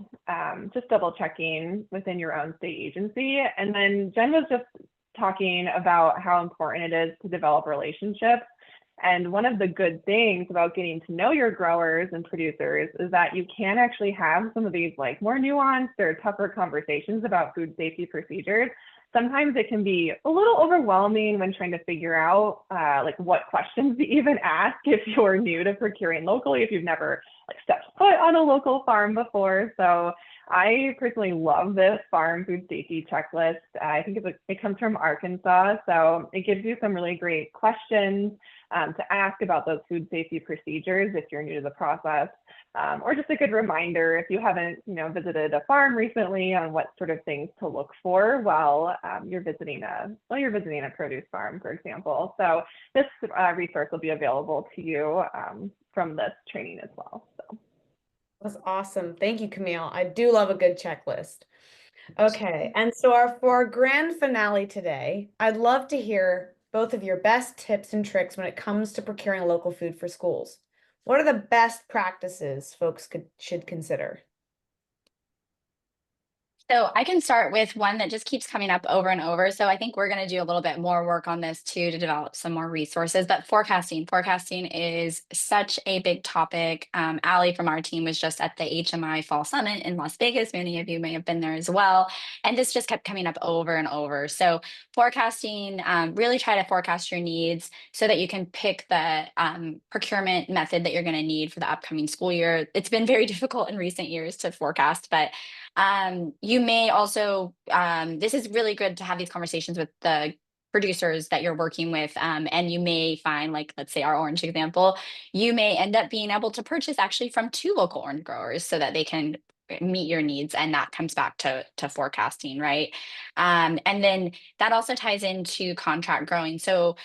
D: just double checking within your own state agency. And then Jen was just talking about how important it is to develop relationships. And one of the good things about getting to know your growers and producers is that you can actually have some of these like more nuanced or tougher conversations about food safety procedures. Sometimes it can be a little overwhelming when trying to figure out like what questions to even ask if you're new to procuring locally, if you've never like stepped foot on a local farm before. So I personally love this farm food safety checklist. I think it comes from Arkansas, so it gives you some really great questions to ask about those food safety procedures if you're new to the process, or just a good reminder if you haven't, visited a farm recently, on what sort of things to look for while you're visiting a produce farm, for example. So this resource will be available to you from this training as well. So.
B: That's awesome. Thank you, Camille. I do love a good checklist. Okay, and so for our grand finale today, I'd love to hear both of your best tips and tricks when it comes to procuring local food for schools. What are the best practices folks should consider?
C: So I can start with one that just keeps coming up over and over. So I think we're going to do a little bit more work on this too to develop some more resources. But forecasting is such a big topic. Allie from our team was just at the HMI Fall Summit in Las Vegas. Many of you may have been there as well. And this just kept coming up over and over. So forecasting, really try to forecast your needs so that you can pick the procurement method that you're going to need for the upcoming school year. It's been very difficult in recent years to forecast, but you may also, this is really good to have these conversations with the producers that you're working with. And you may find, like, let's say our orange example, you may end up being able to purchase actually from 2 local orange growers so that they can meet your needs. And that comes back to forecasting, right? And then that also ties into contract growing. So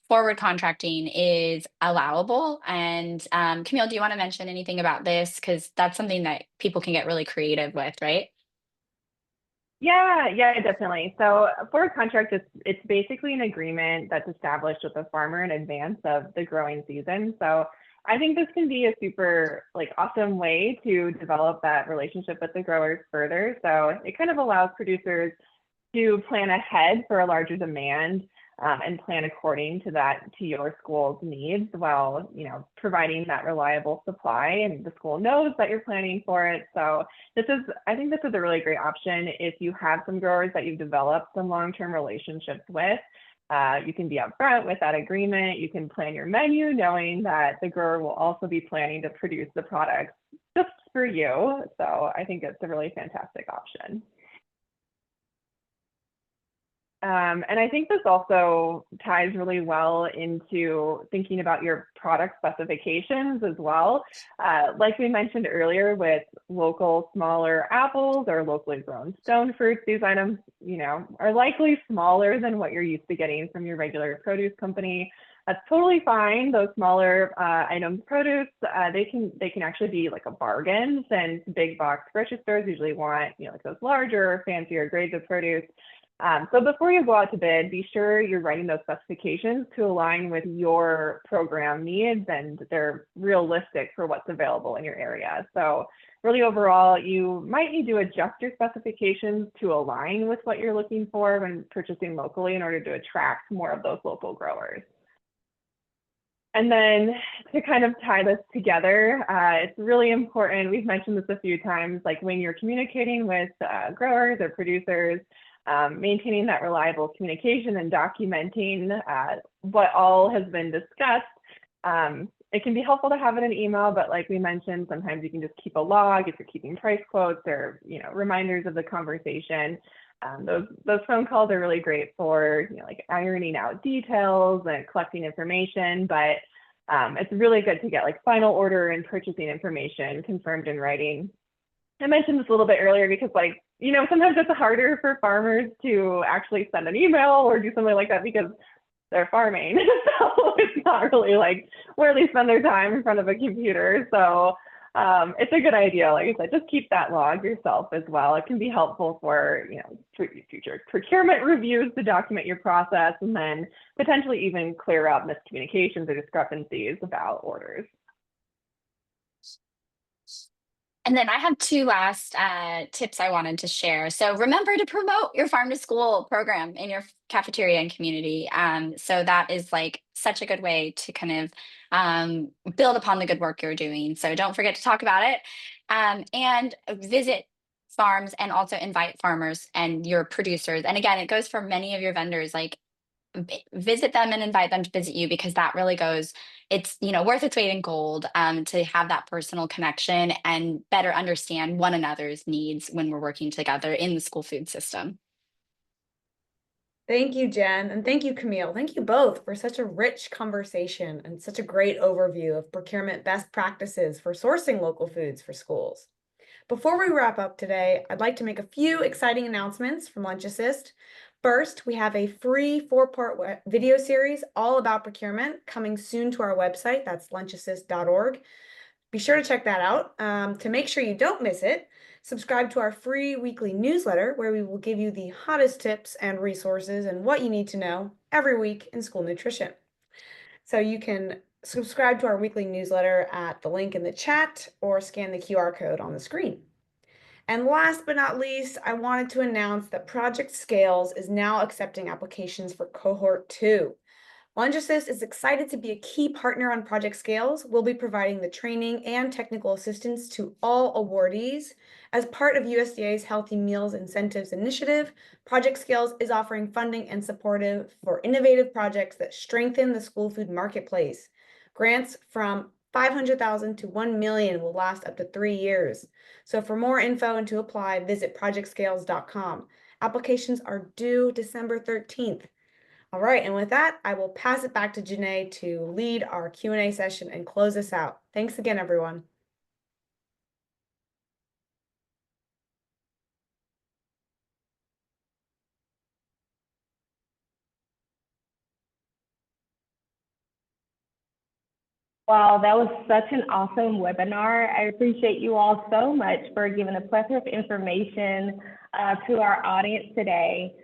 C: forward contracting is allowable. And Camille, do you want to mention anything about this? Because that's something that people can get really creative with, right?
D: Yeah, definitely. So for a contract, it's basically an agreement that's established with the farmer in advance of the growing season. So I think this can be a super awesome way to develop that relationship with the growers further. So it kind of allows producers to plan ahead for a larger demand, and plan according to your school's needs, while providing that reliable supply, and the school knows that you're planning for it. So I think this is a really great option if you have some growers that you've developed some long-term relationships with. You can be upfront with that agreement. You can plan your menu knowing that the grower will also be planning to produce the products just for you. So I think it's a really fantastic option. And I think this also ties really well into thinking about your product specifications as well. Like we mentioned earlier, with local smaller apples or locally grown stone fruits, these items, are likely smaller than what you're used to getting from your regular produce company. That's totally fine. Those smaller items produce, they can actually be like a bargain, since big box grocery stores usually want like those larger, fancier grades of produce. So before you go out to bid, be sure you're writing those specifications to align with your program needs, and they're realistic for what's available in your area. So really overall, you might need to adjust your specifications to align with what you're looking for when purchasing locally in order to attract more of those local growers. And then to kind of tie this together, it's really important, we've mentioned this a few times, like when you're communicating with growers or producers, maintaining that reliable communication and documenting what all has been discussed. It can be helpful to have it in email, but like we mentioned, sometimes you can just keep a log if you're keeping price quotes or reminders of the conversation. Those phone calls are really great for like ironing out details and collecting information, but it's really good to get like final order and purchasing information confirmed in writing. I mentioned this a little bit earlier because sometimes it's harder for farmers to actually send an email or do something like that because they're farming. So it's not really like where they spend their time in front of a computer. So it's a good idea. Like I said, just keep that log yourself as well. It can be helpful for, future procurement reviews to document your process, and then potentially even clear up miscommunications or discrepancies about orders.
C: And then I have 2 last tips I wanted to share. So remember to promote your farm to school program in your cafeteria and community. So that is like such a good way to kind of build upon the good work you're doing. So don't forget to talk about it, and visit farms, and also invite farmers and your producers. And again, it goes for many of your vendors, like visit them and invite them to visit you, because that really goes, it's worth its weight in gold, to have that personal connection and better understand one another's needs when we're working together in the school food system.
B: Thank you, Jen, and thank you, Camille. Thank you both for such a rich conversation and such a great overview of procurement best practices for sourcing local foods for schools. Before we wrap up today, I'd like to make a few exciting announcements from Lunch Assist. First, we have a free 4-part video series all about procurement coming soon to our website. That's lunchassist.org. Be sure to check that out. To make sure you don't miss it, subscribe to our free weekly newsletter, where we will give you the hottest tips and resources and what you need to know every week in school nutrition. So you can subscribe to our weekly newsletter at the link in the chat or scan the QR code on the screen. And last but not least, I wanted to announce that Project Scales is now accepting applications for Cohort 2. LunchAssist is excited to be a key partner on Project Scales. We'll be providing the training and technical assistance to all awardees. As part of USDA's Healthy Meals Incentives Initiative, Project Scales is offering funding and supportive for innovative projects that strengthen the school food marketplace. Grants from $500,000 to $1 million will last up to 3 years. So for more info and to apply, visit projectscales.com. Applications are due December 13th. All right, and with that, I will pass it back to Janae to lead our Q&A session and close us out. Thanks again, everyone.
A: Wow, that was such an awesome webinar. I appreciate you all so much for giving a plethora of information to our audience today.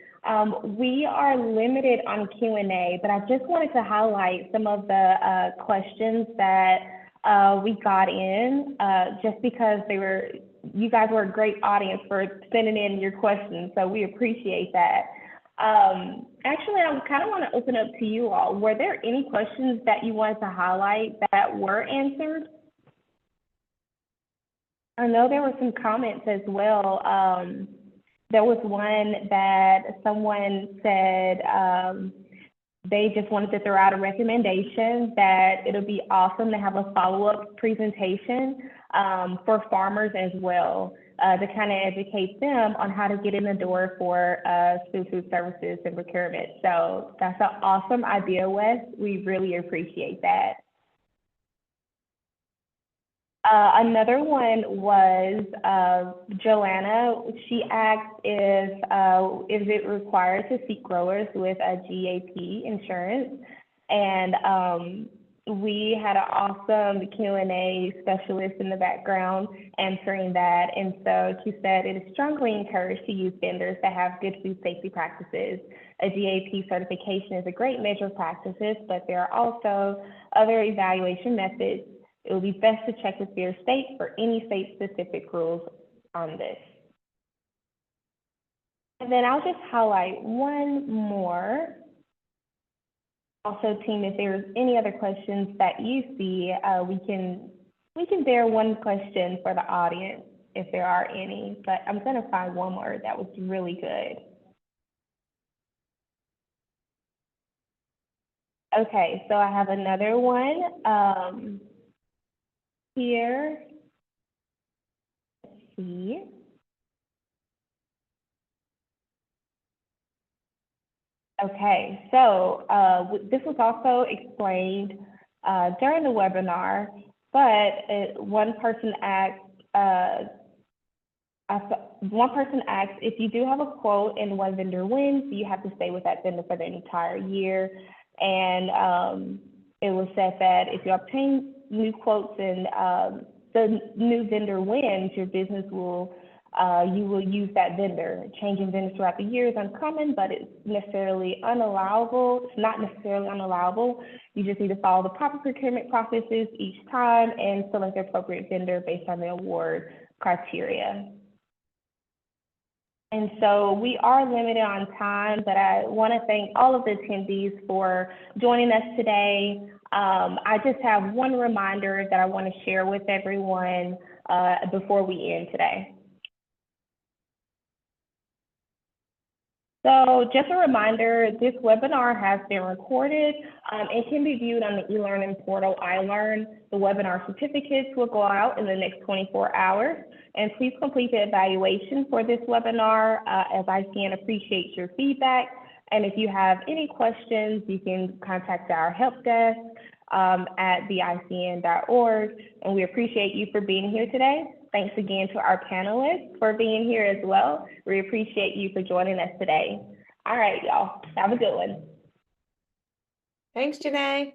A: We are limited on Q&A, but I just wanted to highlight some of the questions that we got in, just because you guys were a great audience for sending in your questions, so we appreciate that. Actually, I kind of want to open up to you all. Were there any questions that you wanted to highlight that were answered? I know there were some comments as well. There was one that someone said they just wanted to throw out a recommendation that it'll be awesome to have a follow-up presentation for farmers as well, to kind of educate them on how to get in the door for food services and procurement. So that's an awesome idea, Wes. We really appreciate that. Another one was Joanna. She asked if it required to seek growers with a GAP insurance, and we had an awesome Q&A specialist in the background answering that. And so she said it is strongly encouraged to use vendors that have good food safety practices. A GAP certification is a great measure of practices, but there are also other evaluation methods. It will be best to check with your state for any state-specific rules on this. And then I'll just highlight one more. Also, team, if there's any other questions that you see, we can bear one question for the audience if there are any, but I'm going to find one more that was really good. Okay, so I have another one here. Let's see. Okay, so this was also explained during the webinar, but one person asked, if you do have a quote and one vendor wins, you have to stay with that vendor for the entire year. And it was said that if you obtain new quotes and the new vendor wins, your business will you will use that vendor. Changing vendors throughout the year is uncommon, but it's necessarily unallowable. It's not necessarily unallowable. You just need to follow the proper procurement processes each time and select the appropriate vendor based on the award criteria. And so we are limited on time, but I want to thank all of the attendees for joining us today. I just have one reminder that I want to share with everyone before we end today. So just a reminder, this webinar has been recorded and can be viewed on the e-learning portal iLearn. The webinar certificates will go out in the next 24 hours. And please complete the evaluation for this webinar, as ICN appreciates your feedback. And if you have any questions, you can contact our help desk at theicn.org. And we appreciate you for being here today. Thanks again to our panelists for being here as well. We appreciate you for joining us today. All right, y'all. Have a good one.
B: Thanks, Janae.